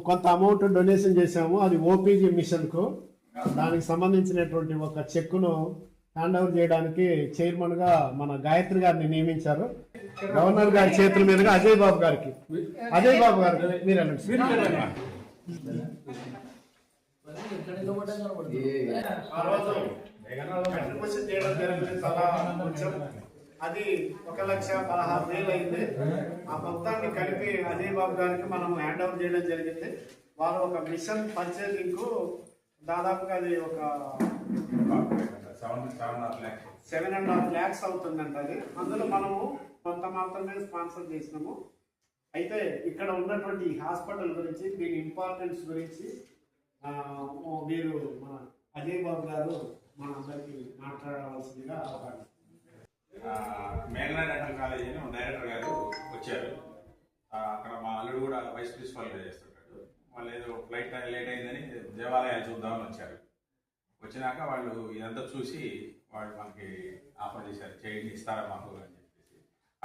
కొంత amount donation చేశాము, అది ఓపీజీ మిషన్కు. దానికి సంబంధించినటువంటి ఒక చెక్కును హ్యాండ్ ఓవర్ చేయడానికి చైర్మన్ గా మన గాయత్రి గారిని నియమించారు. గవర్నర్ గారి చేతుల మీదుగా అజయ్ బాబు గారికి మీరు అది 1,16,000 అయింది. ఆ మొత్తాన్ని కలిపి అజయ్ బాబు గారికి మనం హ్యాండ్ ఓవర్ చేయడం జరిగింది. వారు ఒక మిషన్ పర్చేసింగ్ కు దాదాపుగా అది ఒక 7.5 lakhs అవుతుందంట. అది అందులో మనము కొంత మాత్రమే స్పాన్సర్ చేసినాము. అయితే ఇక్కడ ఉన్నటువంటి హాస్పిటల్ గురించి, దీని ఇంపార్టెన్స్ గురించి వీరు మన అజయ్ బాబు గారు మన అందరికి మాట్లాడవలసిందిగా అవకాశం. మేఘనా డెంటల్ కాలేజీ డైరెక్టర్ గారు వచ్చారు. అక్కడ మా అల్లుడు కూడా వైస్ ప్రిన్సిపల్గా చేస్తుంటాడు. వాళ్ళు ఏదో ఫ్లైట్ లేట్ అయిందని దేవాలయాలు చూద్దామని వచ్చారు. వచ్చినాక వాళ్ళు ఇదంతా చూసి వాళ్ళు మనకి ఆఫర్ చేశారు, చేయండి ఇస్తారా మాకు అని చెప్పేసి.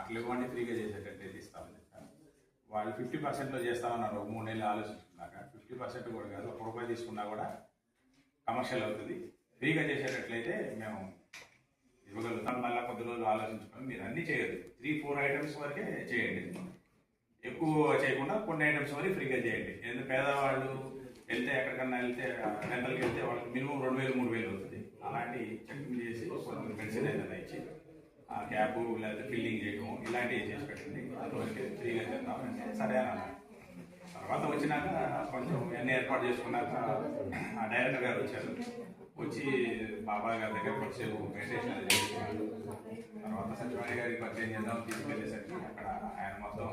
అట్లా ఇవ్వండి, ఫ్రీగా చేసేటట్టు ఇస్తామని చెప్పాను. వాళ్ళు 50%లో చేస్తామన్నారు. 3 నెలలు ఆలోచించుకున్నాక 50% కూడా కాదు, ₹1 తీసుకున్నా కూడా కమర్షియల్ అవుతుంది. ఫ్రీగా చేసేటట్లయితే మేము ఇవ్వగలుగుతాం. మళ్ళీ కొద్ది రోజులు ఆలోచించుకొని మీరు అన్నీ చేయదు, 3-4 ఐటమ్స్ వరకే చేయండి, ఎక్కువ చేయకుండా కొన్ని ఐటమ్స్ వరకు ఫ్రీగా చేయండి. ఎందుకంటే పేదవాళ్ళు వెళ్తే ఎక్కడికన్నా డెంటల్కి వెళ్తే వాళ్ళకి మినిమం 2,000-3,000 అవుతుంది. అలాంటి చెకింగ్ చేసి కొన్ని మెడిసిన్ ఏదైనా ఇచ్చి ఆ క్యాప్ లేకపోతే ఫిల్లింగ్ చేయడం ఇలాంటివి చేసి పెట్టండి, అంతవరకు ఫ్రీగా చేద్దాం అంటే సరే అన్నారు. తర్వాత వచ్చినాక కొంచెం అన్ని ఏర్పాటు చేసుకున్నాక ఆ డైరెక్టర్ గారు వచ్చారు. వచ్చి బాబాయ్ గారి దగ్గర వచ్చేపు మెడిటేషన్ అది చేసుకున్నాడు. తర్వాత సత్యవాణి గారికి పరిచయం చేద్దాం తీసుకెళ్ళేసరికి అక్కడ ఆయన మొత్తం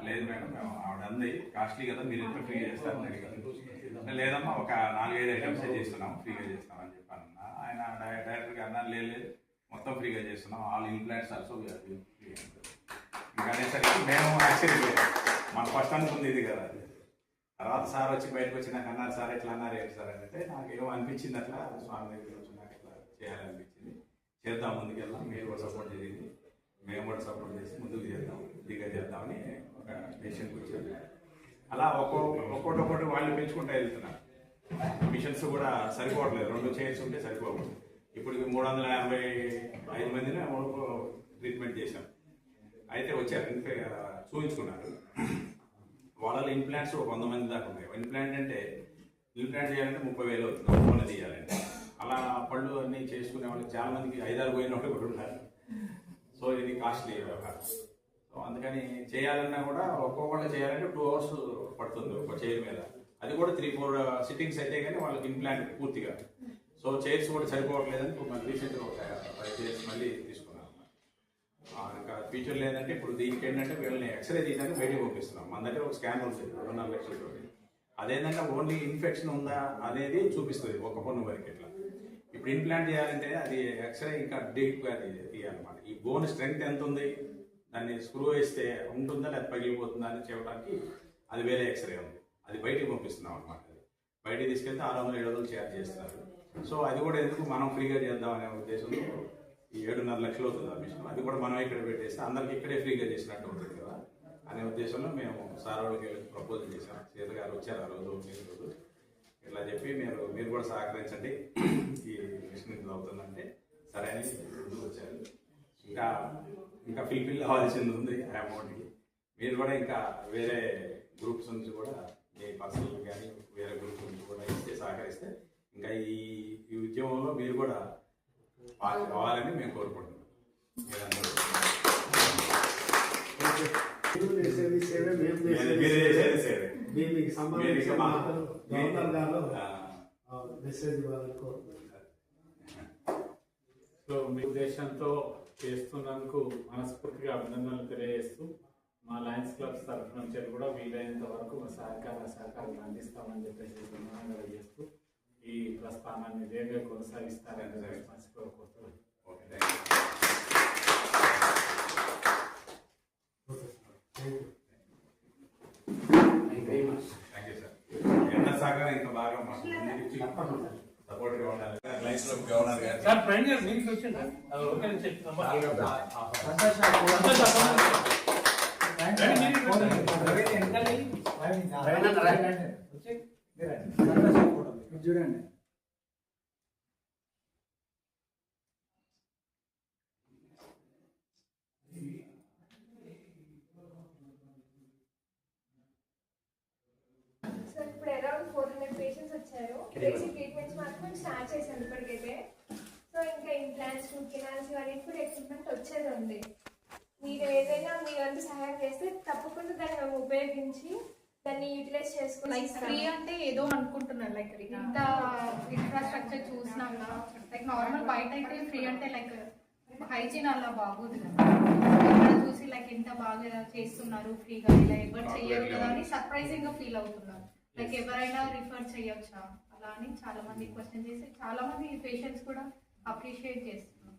లేదు మేడం, మేము ఆవిడ అంది కాస్ట్లీ కదా, మీరు ఎంత ఫ్రీగా చేస్తారని అడిగారు. లేదమ్మా ఒక 4-5 ఐటమ్స్ చేస్తున్నాం, ఫ్రీగా చేస్తామని చెప్పాను. ఆయన డైరెక్టర్గా అన్నారు లేదు మొత్తం ఫ్రీగా చేస్తున్నాం, ఆల్ ఇంప్లాంట్స్ ఆల్సో ఇంకా అనేసరికి మేము యాక్చువల్లీ మన ఫస్ట్ అనుకుంది ఇది కదా. తర్వాత సార్ వచ్చి బయటకు వచ్చి నాకు అన్నారు, సార్ ఎట్లా అన్నారు ఏంటి సార్ అని అంటే నాకు ఏమో అనిపించింది, అట్లా స్వామి దగ్గర వచ్చి నాకు ఇట్లా చేయాలనిపించింది, చేద్దాం ముందుకెళ్దాం, మీరు కూడా సపోర్ట్ చేయండి, మేము కూడా సపోర్ట్ చేసి ముందుకు చేద్దాం, ఫ్రీగా చేద్దామని ఒక డెసిషన్కి వచ్చారు. అలా ఒక్కొక్కటి వాళ్ళు పెంచుకుంటూ వెళ్తున్నారు. మిషన్స్ కూడా సరిపోవట్లేదు, 2 చైర్స్ ఉంటే సరిపోకూడదు. ఇప్పుడు 385 మందిని ట్రీట్మెంట్ చేశాం. అయితే వచ్చారు చూపించుకున్నారు. వాళ్ళలో ఇంప్లాంట్స్ ఒక 100 మంది దాకా ఉన్నాయి. ఇంప్లాంట్ అంటే ఇంప్లాంట్ చేయాలంటే 30,000 అవుతుంది, ఫోన్ తీయాలంటే. అలా పళ్ళు అన్నీ చేసుకునే వాళ్ళకి చాలా మందికి 5-6 పోయిన వాళ్ళు కూడా ఉన్నారు. సో ఇది కాస్ట్లీ వ్యవహారం. సో అందుకని చేయాలన్నా కూడా ఒక్కొక్కళ్ళు చేయాలంటే 2 hours పడుతుంది ఒక చైర్ మీద. అది కూడా 3-4 సిట్టింగ్స్ అయితే కానీ వాళ్ళకి ఇంప్లాంట్ పూర్తిగా. సో చైర్స్ కూడా సరిపోవట్లేదని మన రీసెంట్గా ఒక 5 చైర్స్ మళ్ళీ తీసుకున్నాం. ఇంకా ఫ్యూచర్ లేదంటే ఇప్పుడు దీనికి ఏంటంటే వీళ్ళని ఎక్స్రే తీయడానికి బయటకు పంపిస్తున్నాం. మన దగ్గర ఒక స్కాన్ ఉంటుంది 2.5 లక్షలతో. అదేంటంటే ఓన్లీ ఇన్ఫెక్షన్ ఉందా అనేది చూపిస్తుంది ఒక పన్ను వరకు. ఇట్లా ఇప్పుడు ఇంప్లాంట్ చేయాలంటే అది ఎక్స్రే ఇంకా డీప్గా తీయాలన్నమాట. ఈ బోన్ స్ట్రెంగ్త్ ఎంత ఉంది, దాన్ని స్క్రూ వేస్తే ఉంటుందా లేదా పగిలిపోతుందా అని చెప్పడానికి అది వేరే ఎక్స్రే ఉంది, అది బయటికి పంపిస్తున్నాం అనమాట. అది బయటికి తీసుకెళ్తే 600-700 ఛార్జ్ చేస్తున్నారు. సో అది కూడా ఎందుకు మనం ఫ్రీగా చేద్దాం అనే ఉద్దేశంలో ఈ 7.5 లక్షలు అవుతుంది ఆ మిషన్. అది కూడా మనం ఇక్కడ పెట్టేస్తే అందరికి ఇక్కడే ఫ్రీగా చేసినట్టు ఉంటుంది కదా అనే ఉద్దేశంలో మేము సార్ వాళ్ళకి ప్రపోజల్ చేశాం. సీత గారు వచ్చారు ఆ రోజు, ఇట్లా చెప్పి మీరు కూడా సహకరించండి, ఈ మిషన్ ఇంట్లో అవుతుందంటే సరే అని ముందుకు వచ్చారు. ఇంకా ఫిల్ఫిల్ అవ్వాల్సింది ఉంది ఆ అమౌంట్కి. మీరు కూడా ఇంకా వేరే గ్రూప్స్ నుంచి కూడా మీ పర్సనల్ కానీ వేరే గ్రూప్స్ నుంచి కూడా ఇస్తే సహకరిస్తే ఇంకా ఈ ఉద్యమంలో మీరు కూడా కావాలని మేము కోరుకుంటున్నాం. సో మీ ఉద్దేశంతో చేస్తున్నందుకు మనస్ఫూర్తిగా అభినందనలు తెలియజేస్తూ మా లయన్స్ క్లబ్స్ తరఫు నుంచి కూడా వీలైనంత వరకు మా సహకారం అందిస్తామని చెప్పేసి ధన్యవాదాలు చేస్తూ ఈ ప్రస్థానాన్ని వేగంగా కొనసాగిస్తారని మనస్ఫూర్తిగా కోరుతున్నాను. ఎంత సహకారం ఇంకా బాగా మాకు సపోర్ట్ గా ఉండాలి. లైన్స్ లో గవర్నర్ గారు సార్ ప్రైమ్ గారు మీకు వచ్చిందా అది ఓకే అని చెప్తామా చూడండి సో ఇప్పుడు అరౌండ్ 400 పేషెంట్స్ వచ్చారు. బేసిక్ ట్రీట్మెంట్స్ మాత్రం స్టార్ట్ చేశాను ఇప్పటికైతే. సో ఇంకా ఇంప్లాంట్స్, రూట్ కెనాల్స్ ఇవన్నీ కూడా ఎక్విప్మెంట్ వచ్చేది ఉంది. మీరు ఏదైనా మీ వంతు సహాయం చేస్తే తప్పకుండా దాన్ని మేము ఉపయోగించి దాన్ని యూటిలైజ్ లైక్ ఫ్రీ చేసుకుని అంటే ఏదో అనుకుంటున్నారు లైక్ ఇంత ఇన్ఫ్రాస్ట్రక్చర్ చూసినాక లైక్ నార్మల్ బయట అయితే ఫ్రీ అంటే లైక్ హైజీన్ అలా బాగోదు కదా. ఇక్కడ చూసి లైక్ ఎంత బాగా చేస్తున్నారు ఫ్రీగా, ఇలా ఎవరు చెయ్యరు కదా అని సర్ప్రైజింగ్ గా ఫీల్ అవుతున్నారు. లైక్ ఎవరైనా రిఫర్ చేయొచ్చా అలా అని చాలా మంది క్వశ్చన్ చేసి చాలా మంది పేషెంట్స్ కూడా అప్రిషియేట్ చేస్తున్నారు.